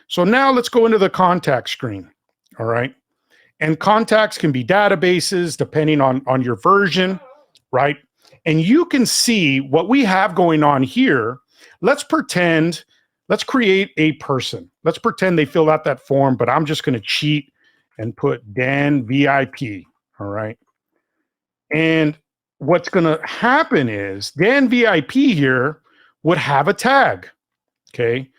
So now let's go into the contact screen. All right. And contacts can be databases depending on your version, right? And you can see what we have going on here. Let's pretend, let's create a person. Let's pretend they filled out that form, but I'm just going to cheat and put Dan VIP. All right. And what's going to happen is Dan VIP here would have a tag. Okay.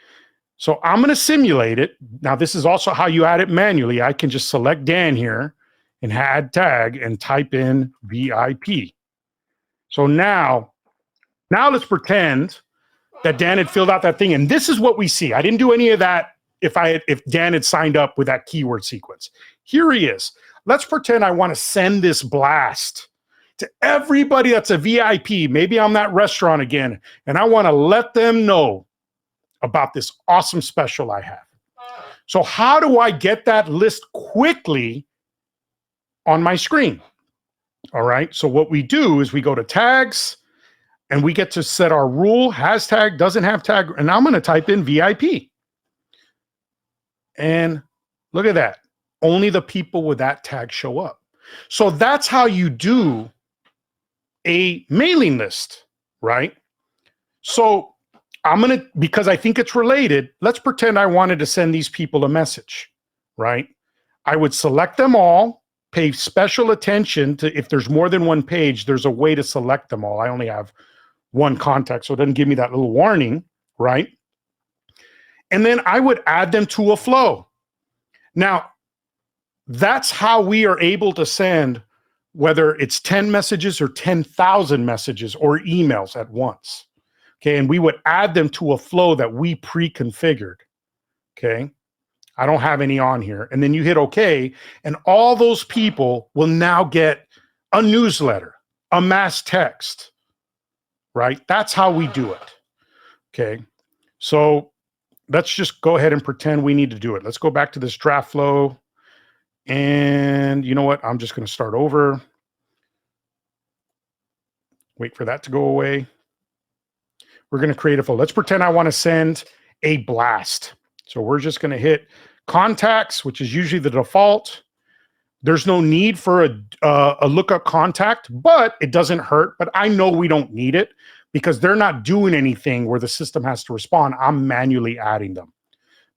So I'm going to simulate it. Now, this is also how you add it manually. I can just select Dan here and add tag and type in VIP. So now let's pretend that Dan had filled out that thing. And this is what we see. I didn't do any of that if Dan had signed up with that keyword sequence. Here he is. Let's pretend I want to send this blast to everybody that's a VIP. Maybe I'm that restaurant again, and I want to let them know about this awesome special I have. So how do I get that list quickly on my screen? All right, so what we do is we go to tags and we get to set our rule, has tag, doesn't have tag, and I'm gonna type in VIP. And look at that, only the people with that tag show up. So that's how you do a mailing list, right? So I'm going to, because I think it's related, let's pretend I wanted to send these people a message, right? I would select them all, pay special attention to if there's more than one page, there's a way to select them all. I only have one contact, so it doesn't give me that little warning, right? And then I would add them to a flow. Now, that's how we are able to send, whether it's 10 messages or 10,000 messages or emails at once. Okay, and we would add them to a flow that we pre-configured. Okay, I don't have any on here. And then you hit OK, and all those people will now get a newsletter, a mass text, right? That's how we do it. Okay, so let's just go ahead and pretend we need to do it. Let's go back to this draft flow. And you know what? I'm just going to start over. Wait for that to go away. We're going to create a flow. Let's pretend I want to send a blast. So we're just going to hit contacts, which is usually the default. There's no need for a lookup contact, but it doesn't hurt. But I know we don't need it because they're not doing anything where the system has to respond. I'm manually adding them.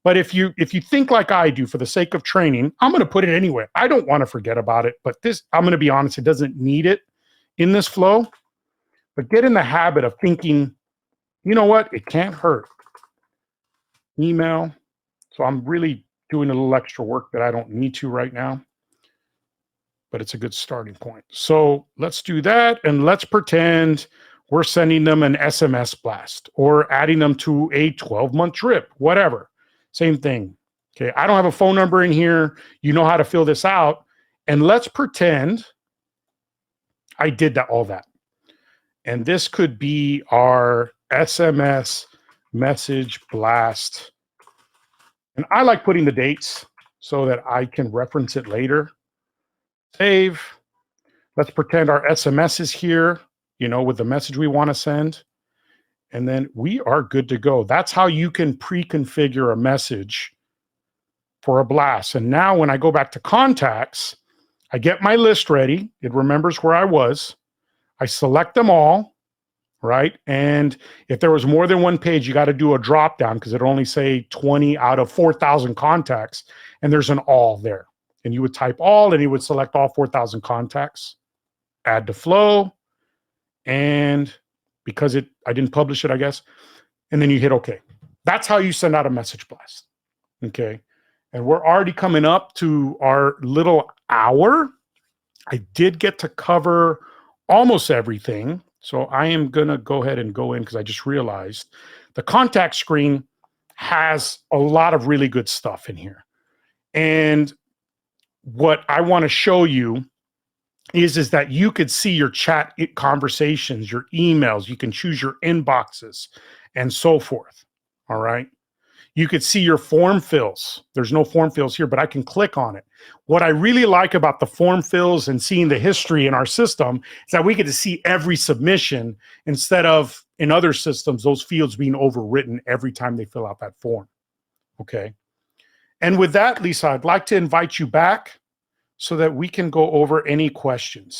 But if you think like I do, for the sake of training, I'm going to put it anyway. I don't want to forget about it, but this, I'm going to be honest, it doesn't need it in this flow. But get in the habit of thinking, you know what? It can't hurt. Email. So I'm really doing a little extra work that I don't need to right now, but it's a good starting point. So let's do that. And let's pretend we're sending them an SMS blast or adding them to a 12-month drip, whatever. Same thing. Okay. I don't have a phone number in here. You know how to fill this out. And let's pretend I did all that. And this could be our SMS message blast. And I like putting the dates so that I can reference it later. Save. Let's pretend our SMS is here, you know, with the message we want to send. And then we are good to go. That's how you can pre-configure a message for a blast. And now when I go back to contacts, I get my list ready. It remembers where I was. I select them all. Right? And if there was more than one page, you got to do a drop down because it'll only say 20 out of 4,000 contacts. And there's an all there. And you would type all and you would select all 4,000 contacts, add to flow. And because I didn't publish it, I guess. And then you hit OK. That's how you send out a message blast. Okay. And we're already coming up to our little hour. I did get to cover almost everything. So I am going to go ahead and go in because I just realized the contact screen has a lot of really good stuff in here. And what I want to show you is that you could see your chat conversations, your emails, you can choose your inboxes and so forth. All right. You could see your form fills. There's no form fills here, but I can click on it. What I really like about the form fills and seeing the history in our system is that we get to see every submission instead of in other systems, those fields being overwritten every time they fill out that form. Okay. And with that, Lisa, I'd like to invite you back so that we can go over any questions.